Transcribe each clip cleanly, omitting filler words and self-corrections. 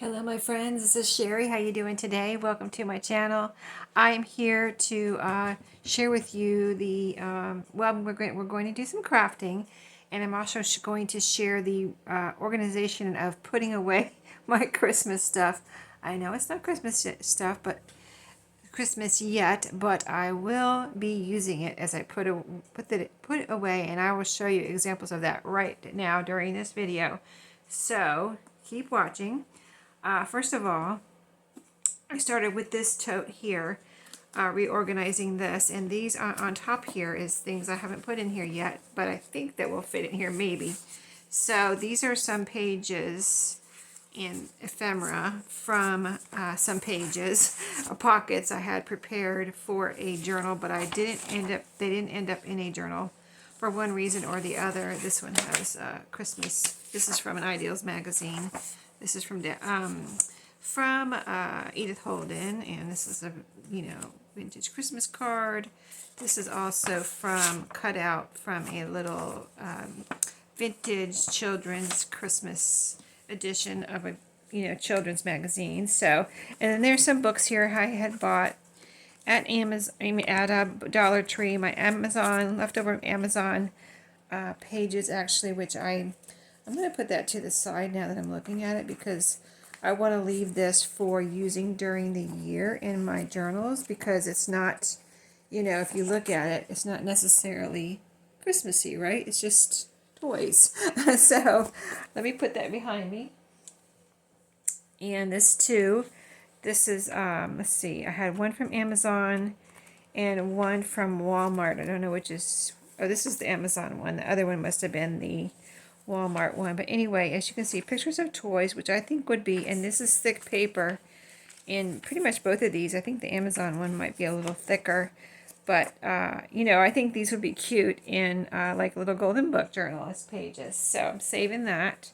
Hello my friends, this is Sheree. How you doing today? Welcome to my channel. I am here to share with you the, we're going to do some crafting, and I'm also going to share the organization of putting away my Christmas stuff. I know it's not Christmas stuff, but Christmas yet, but I will be using it as I put it away, and I will show you examples of that right now during this video. So keep watching. First of all, I started with this tote here, reorganizing this, and these on top here is things I haven't put in here yet, but I think that will fit in here maybe. So these are some pages in Ephemera from some pages, pockets I had prepared for a journal, but they didn't end up in a journal for one reason or the other. This one has Christmas. This is from an Ideals magazine. This is from Edith Holden, and this is a vintage Christmas card. This is also cut out from a little vintage children's Christmas edition of a children's magazine. So, and then there's some books here I had bought at Amazon, at a Dollar Tree. My leftover Amazon pages actually, which I'm going to put that to the side now that I'm looking at it, because I want to leave this for using during the year in my journals, because it's not, if you look at it, it's not necessarily Christmassy, right? It's just toys. So let me put that behind me. And this too, this is, let's see, I had one from Amazon and one from Walmart. I don't know which is, oh, this is the Amazon one. The other one must have been the Walmart one. But anyway, as you can see, pictures of toys, which I think would be, and this is thick paper in pretty much both of these. I think the Amazon one might be a little thicker, but I think these would be cute in like little golden book journalist pages. So I'm saving that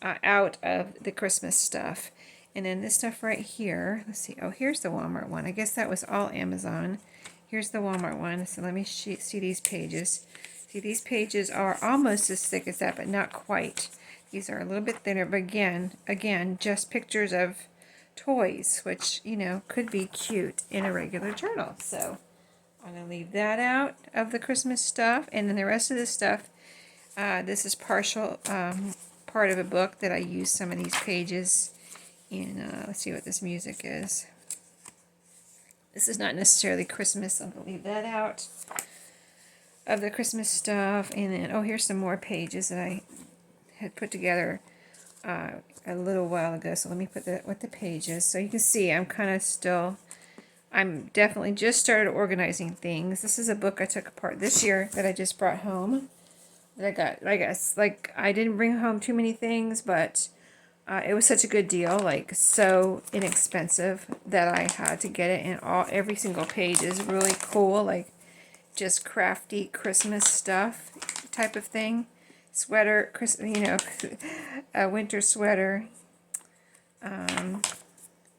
out of the Christmas stuff. And then this stuff right here, let's see, oh, here's the Walmart one. I guess that was all Amazon. Here's the Walmart one. So let me see these pages. See, these pages are almost as thick as that, but not quite. These are a little bit thinner, but again, just pictures of toys, which, could be cute in a regular journal. So I'm going to leave that out of the Christmas stuff. And then the rest of this stuff, this is partial part of a book that I used some of these pages in. Let's see what this music is. This is not necessarily Christmas. I'm going to leave that out of the Christmas stuff. And then, oh, here's some more pages that I had put together a little while ago. So let me put that with the pages. So you can see I'm definitely just started organizing things. This is a book I took apart this year that I just brought home. That I got, I guess, like, I didn't bring home too many things, but it was such a good deal, like so inexpensive, that I had to get it. And every single page is really cool, like just crafty Christmas stuff type of thing. Sweater, a winter sweater.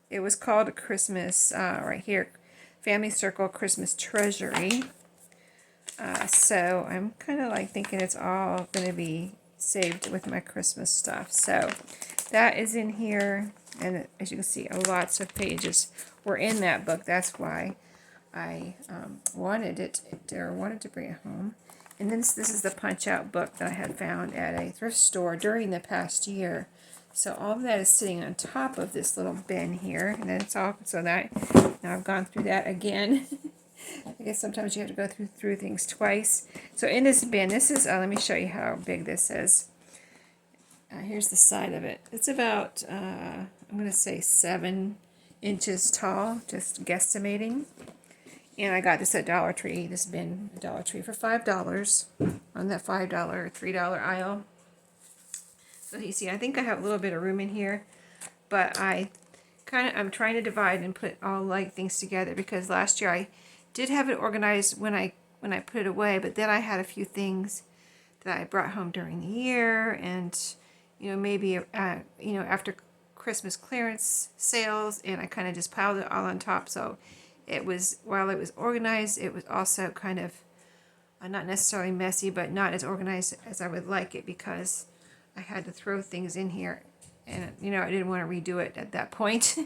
It was called a Christmas, right here, Family Circle Christmas Treasury. So I'm kind of like thinking it's all going to be saved with my Christmas stuff. So that is in here, and as you can see, lots of pages were in that book. That's why I wanted to bring it home. And then this is the punch-out book that I had found at a thrift store during the past year. So all of that is sitting on top of this little bin here, and then it's all, so that, now I've gone through that again. I guess sometimes you have to go through things twice. So in this bin, this is, let me show you how big this is. Here's the side of it. It's about, I'm going to say 7 inches tall, just guesstimating. And I got this at Dollar Tree, this bin at Dollar Tree for $5 on that $5, $3 aisle. So you see, I think I have a little bit of room in here, but I'm trying to divide and put all like things together, because last year I did have it organized when I put it away, but then I had a few things that I brought home during the year, and maybe after Christmas clearance sales, and I kind of just piled it all on top. So it was, while it was organized, it was also kind of not necessarily messy, but not as organized as I would like it, because I had to throw things in here and you know, I didn't want to redo it at that point.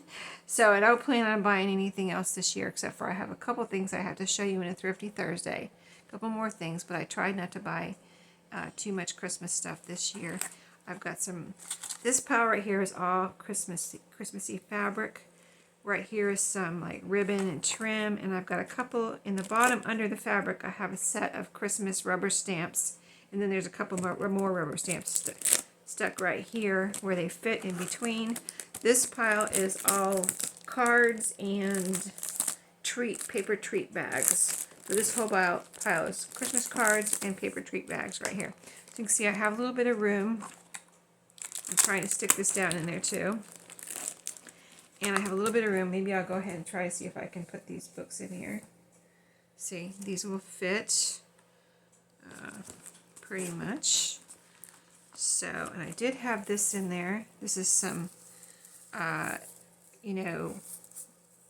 So I don't plan on buying anything else this year, except for I have a couple things I have to show you in a Thrifty Thursday. A couple more things, but I tried not to buy too much Christmas stuff this year. I've got some, this pile right here is all Christmassy fabric. Right here is some like ribbon and trim, and I've got a couple in the bottom under the fabric. I have a set of Christmas rubber stamps, and then there's a couple more rubber stamps stuck right here where they fit in between. This pile is all cards and paper treat bags. So this whole pile is Christmas cards and paper treat bags right here. So you can see I have a little bit of room. I'm trying to stick this down in there too. And I have a little bit of room. Maybe I'll go ahead and try to see if I can put these books in here. See, these will fit pretty much. So, and I did have this in there. This is some, you know,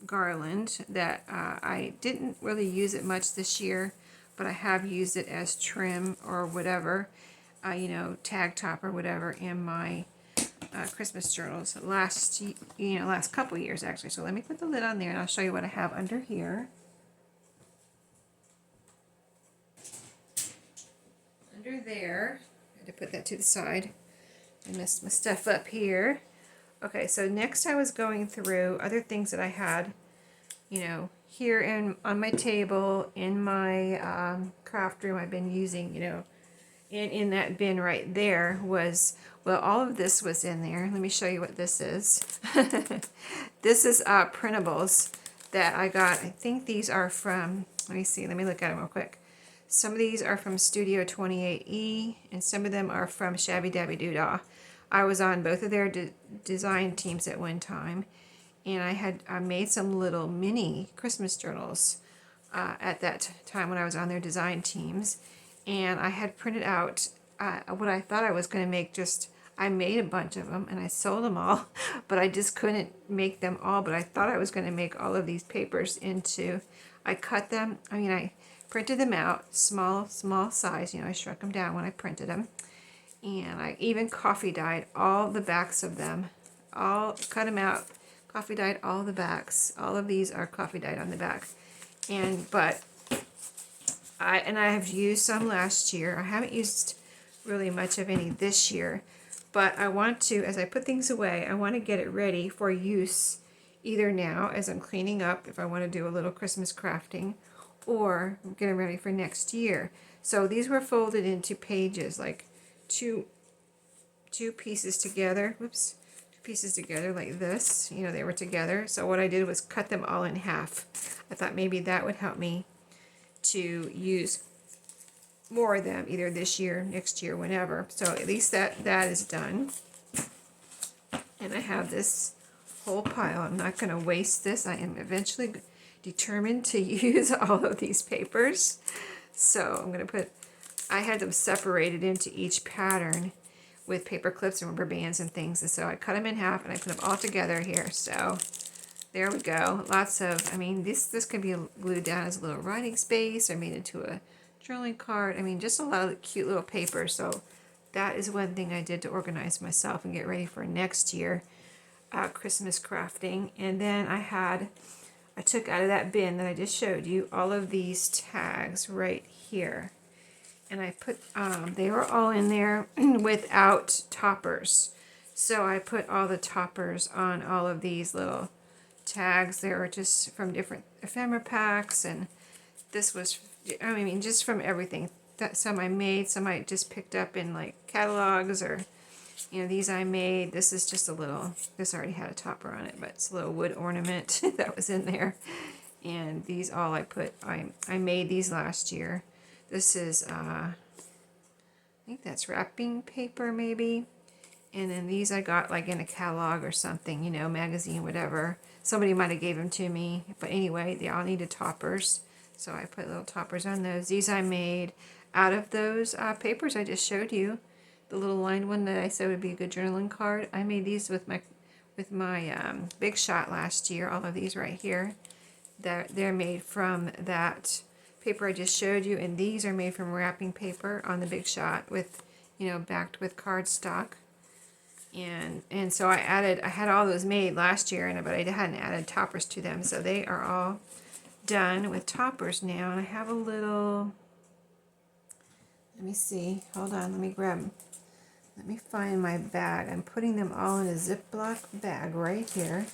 garland that I didn't really use it much this year, but I have used it as trim or whatever, you know, tag top or whatever in my Christmas journals last couple years actually. So let me put the lid on there and I'll show you what I have under here. Under there, I had to put that to the side. I messed my stuff up here. Okay, so next I was going through other things that I had, you know, here on my table, in my craft room I've been using, you know, and in that bin right there was, well, all of this was in there. Let me show you what this is. This is printables that I got. I think these are from, let me see, let me look at them real quick. Some of these are from Studio 28E, and some of them are from Shabby Dabby Doodah. I was on both of their design teams at one time, and I made some little mini Christmas journals at that time when I was on their design teams, and I had printed out what I thought I was going to make. I made a bunch of them and I sold them all, but I just couldn't make them all. But I thought I was going to make all of these papers into, I cut them, I printed them out, small size, you know, I shrunk them down when I printed them. And I even coffee dyed all the backs of them, all cut them out, coffee dyed all the backs. All of these are coffee dyed on the back. I have used some last year. I haven't used really much of any this year, but I want to, as I put things away, I want to get it ready for use either now as I'm cleaning up, if I want to do a little Christmas crafting, or get them ready for next year. So these were folded into pages, like two pieces together. Whoops. Two pieces together like this. You know, they were together. So what I did was cut them all in half. I thought maybe that would help me to use more of them either this year, next year, whenever. So at least that is done. And I have this whole pile. I'm not going to waste this. I am eventually determined to use all of these papers. So I'm going to put, I had them separated into each pattern with paper clips and rubber bands and things. And so I cut them in half and I put them all together here. So there we go. Lots of, this can be glued down as a little writing space or made into a journaling card. Just a lot of cute little paper. So that is one thing I did to organize myself and get ready for next year Christmas crafting. And then I took out of that bin that I just showed you all of these tags right here. And I put, they were all in there without toppers. So I put all the toppers on all of these little tags. They were just from different ephemera packs, and this was, just from everything. Some I made, some I just picked up in like catalogs, or these I made. This is just a little, this already had a topper on it, but it's a little wood ornament that was in there. And these all I made these last year. This is, I think that's wrapping paper maybe. And then these I got like in a catalog or something, magazine, whatever. Somebody might have gave them to me. But anyway, they all needed toppers. So I put little toppers on those. These I made out of those papers I just showed you. The little lined one that I said would be a good journaling card. I made these with my Big Shot last year. All of these right here. They're made from that paper I just showed you. And these are made from wrapping paper on the Big Shot with, backed with cardstock. And so I had all those made last year, but I hadn't added toppers to them. So they are all done with toppers now. And I have a little, let me see, hold on, let me find my bag. I'm putting them all in a Ziploc bag right here.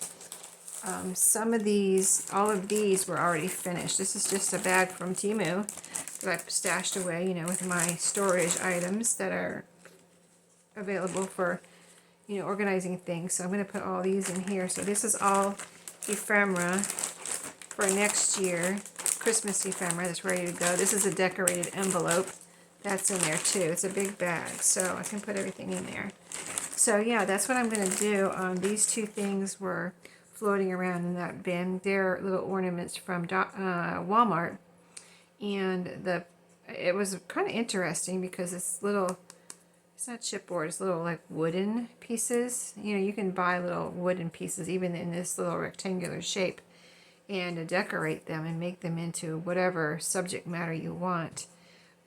Some of these, all of these were already finished. This is just a bag from Temu that I've stashed away, you know, with my storage items that are available for, you know, organizing things. So I'm going to put all these in here. So this is all ephemera for next year. Christmas ephemera that's ready to go. This is a decorated envelope. That's in there too. It's a big bag, so I can put everything in there. So yeah, that's what I'm going to do. These two things were floating around in that bin. They're little ornaments from Walmart. And it was kind of interesting because it's little, it's not chipboard, it's little like wooden pieces. You know, you can buy little wooden pieces even in this little rectangular shape and to decorate them and make them into whatever subject matter you want.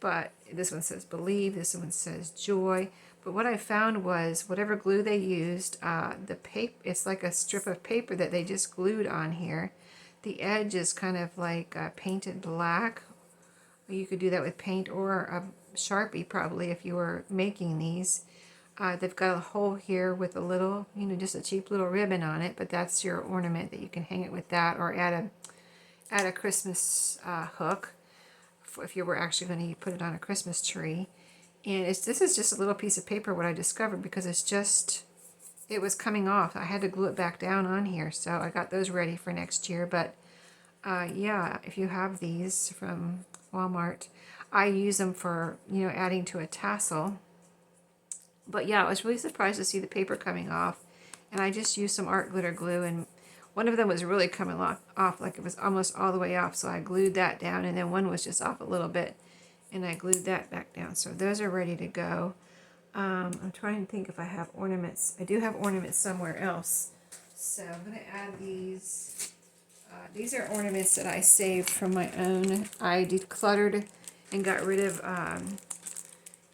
But this one says believe, this one says joy. But what I found was whatever glue they used, the paper, it's like a strip of paper that they just glued on here. The edge is kind of like painted black. You could do that with paint or a Sharpie probably if you were making these. They've got a hole here with a little, you know, just a cheap little ribbon on it, but that's your ornament that you can hang it with that or add a Christmas hook if you were actually going to put it on a Christmas tree. And this is just a little piece of paper what I discovered because it was coming off. I had to glue it back down on here, so I got those ready for next year. But yeah, if you have these from Walmart, I use them for, you know, adding to a tassel. But yeah, I was really surprised to see the paper coming off, and I just used some art glitter glue, and one of them was really coming off, like it was almost all the way off, so I glued that down, and then one was just off a little bit, and I glued that back down. So those are ready to go. I'm trying to think if I have ornaments. I do have ornaments somewhere else. So I'm going to add these. These are ornaments that I saved from my own. I decluttered and got rid of,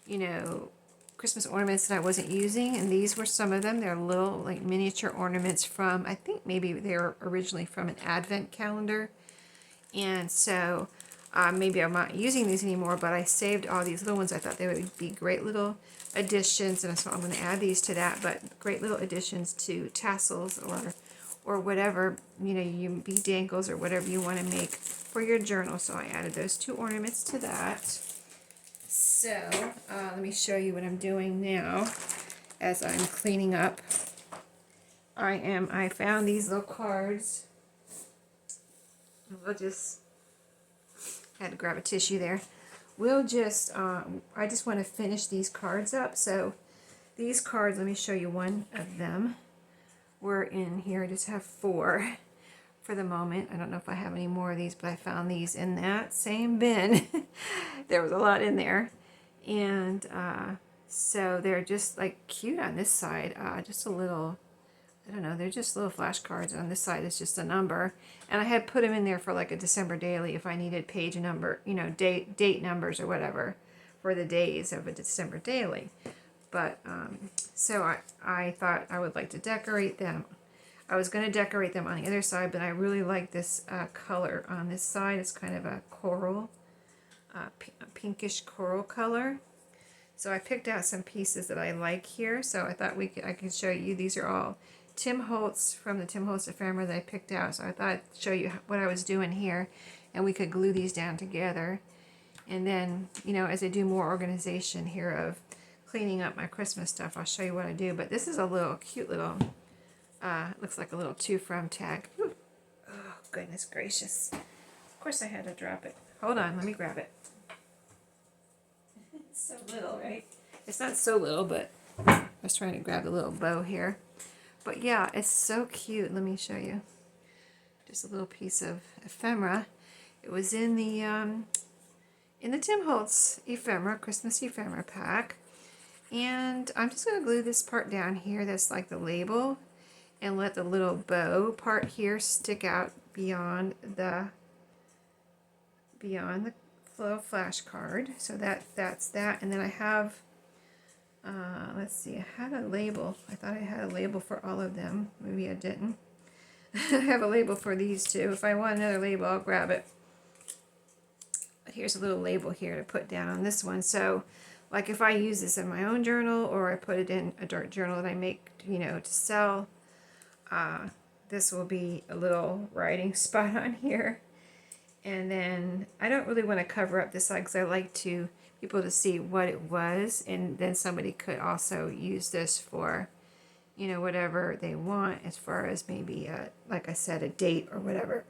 you know, Christmas ornaments that I wasn't using, and these were some of them. They're little like miniature ornaments from, I think maybe they were originally from an advent calendar, and so maybe I'm not using these anymore, but I saved all these little ones. I thought they would be great little additions, and so I'm going to add these to that, but great little additions to tassels or whatever, you know, you bead dangles or whatever you want to make for your journal. So I added those two ornaments to that. So let me show you what I'm doing now as I'm cleaning up. I found these little cards. We'll just, had to grab a tissue there. We'll just, I just want to finish these cards up. So these cards, let me show you one of them. We're in here, I just have 4 for the moment. I don't know if I have any more of these, but I found these in that same bin. There was a lot in there. And so they're just like cute on this side, just a little, I don't know, they're just little flashcards. On this side is just a number, and I had put them in there for like a December daily if I needed page number, you know, date numbers or whatever for the days of a December daily. But so I thought I would like to decorate them. I was going to decorate them on the other side, but I really like this color on this side. It's kind of a coral, pinkish coral color. So I picked out some pieces that I like here. So I thought I could show you. These are all Tim Holtz from the Tim Holtz ephemera that I picked out. So I thought I'd show you what I was doing here, and we could glue these down together. And then, you know, as I do more organization here of cleaning up my Christmas stuff, I'll show you what I do. But this is a little cute little, looks like a little to from tag. Ooh. Oh, goodness gracious. Of course I had to drop it. Hold on, let me grab it. It's so little, right? It's not so little, but I was trying to grab the little bow here. But yeah, it's so cute. Let me show you. Just a little piece of ephemera. It was in the Tim Holtz ephemera, Christmas ephemera pack. And I'm just going to glue this part down here that's like the label, and let the little bow part here stick out beyond the little flashcard. So that's that. And then I have Let's see, I had a label. I thought I had a label for all of them. Maybe I didn't. I have a label for these two. If I want another label, I'll grab it. But here's a little label here to put down on this one. So, like if I use this in my own journal or I put it in a dirt journal that I make, to sell, this will be a little writing spot on here. And then I don't really want to cover up this side because I like people to see what it was, and then somebody could also use this for, whatever they want as far as maybe, like I said, a date or whatever.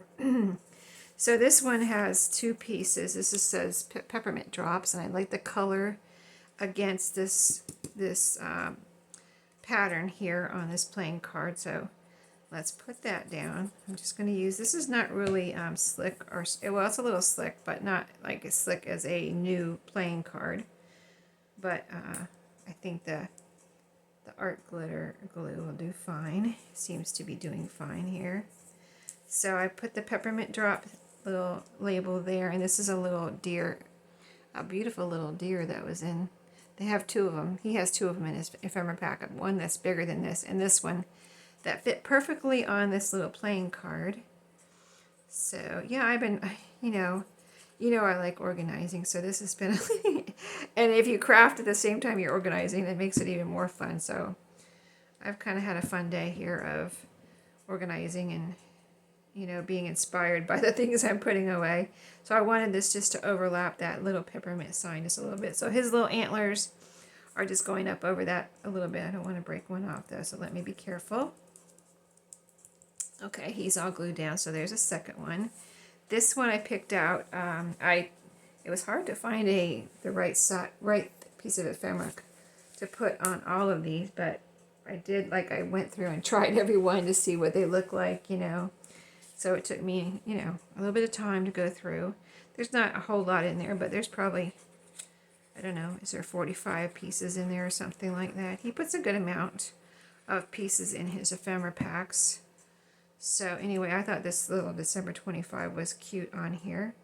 So this one has two pieces. This just says peppermint drops, and I like the color against this pattern here on this playing card. So let's put that down. I'm just going to use, this is not really slick, or, well, it's a little slick, but not like as slick as a new playing card. But I think the art glitter glue will do fine. Seems to be doing fine here. So I put the peppermint drop little label there, and this is a little deer, a beautiful little deer that was in, they have two of them. He has two of them in his ephemera pack. One that's bigger than this, and this one that fit perfectly on this little playing card. So yeah, I've been, I like organizing, so this has been, and if you craft at the same time you're organizing, it makes it even more fun. So I've kind of had a fun day here of organizing and, being inspired by the things I'm putting away. So I wanted this just to overlap that little peppermint sign just a little bit. So his little antlers are just going up over that a little bit. I don't want to break one off though, so let me be careful. Okay, he's all glued down, so there's a second one. This one I picked out. It was hard to find the right piece of ephemera to put on all of these, but I did, I went through and tried every one to see what they look like, So it took me, a little bit of time to go through. There's not a whole lot in there, but there's probably, I don't know, is there 45 pieces in there or something like that? He puts a good amount of pieces in his ephemera packs. So anyway, I thought this little December 25 was cute on here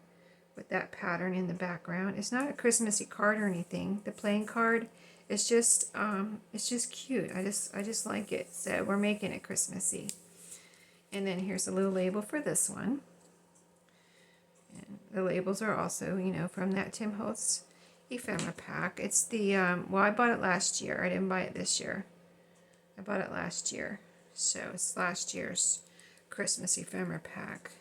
with that pattern in the background. It's not a Christmassy card or anything. The playing card, it's just cute. I just like it. So we're making it Christmassy. And then here's a little label for this one. And the labels are also, from that Tim Holtz ephemera pack. It's the, well, I bought it last year. I didn't buy it this year. I bought it last year. So it's last year's Christmas ephemera pack.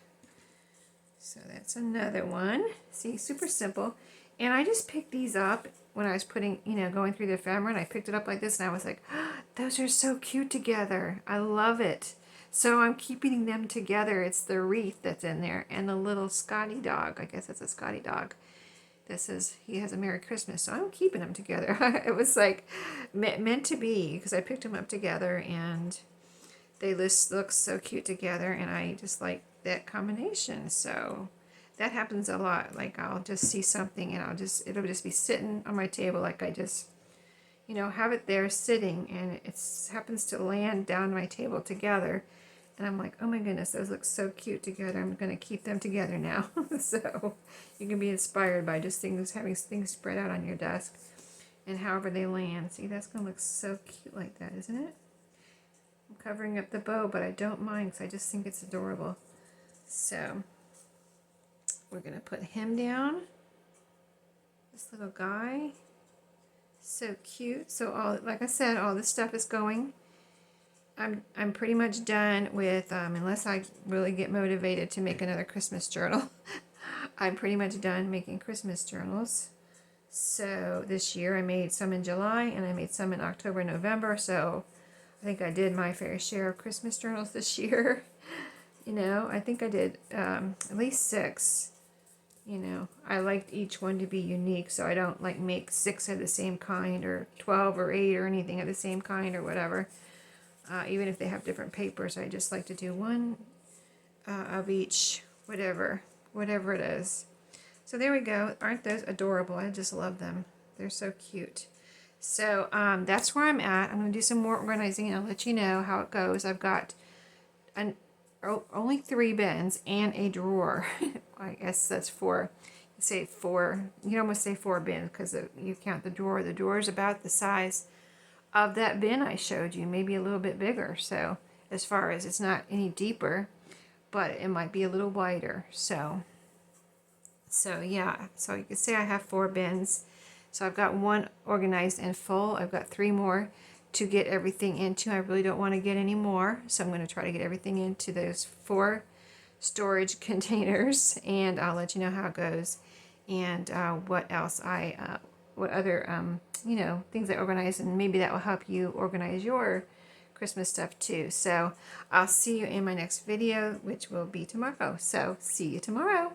So that's another one. See, super simple. And I just picked these up when I was putting, going through the ephemera, and I picked it up like this, and I was like, oh, those are so cute together. I love it. So I'm keeping them together. It's the wreath that's in there, and the little Scotty dog. I guess that's a Scotty dog. That says he has a Merry Christmas. So I'm keeping them together. It was like meant to be, because I picked them up together, and they just look so cute together, and I just like that combination. So that happens a lot. Like I'll just see something, and it'll just be sitting on my table, like I just, have it there sitting, and it happens to land down my table together. And I'm like, oh my goodness, those look so cute together. I'm going to keep them together now. So you can be inspired by just having things spread out on your desk and however they land. See, that's going to look so cute like that, isn't it? I'm covering up the bow, but I don't mind because I just think it's adorable. So we're going to put him down. This little guy. So cute. So like I said, all this stuff is going. I'm pretty much done with, unless I really get motivated to make another Christmas journal, I'm pretty much done making Christmas journals. So this year I made some in July, and I made some in October and November, so I think I did my fair share of Christmas journals this year. I think I did at least 6. I liked each one to be unique, so I don't make 6 of the same kind, or 12 or 8 or anything of the same kind or whatever. Even if they have different papers, I just like to do one of each, whatever it is. So there we go. Aren't those adorable? I just love them. They're so cute. So that's where I'm at. I'm going to do some more organizing, and I'll let you know how it goes. I've got only 3 bins and a drawer. I guess that's 4. You say 4. You almost say 4 bins because you count the drawer. The drawer is about the size of that bin I showed you, maybe a little bit bigger. So as far as it's not any deeper, but it might be a little wider. So yeah, so you can see I have 4 bins. So I've got 1 organized and full. I've got 3 more to get everything into. I really don't want to get any more, so I'm going to try to get everything into those 4 storage containers, and I'll let you know how it goes, and what else what other you know, things I organize, and maybe that will help you organize your Christmas stuff too. So I'll see you in my next video, which will be tomorrow. So see you tomorrow.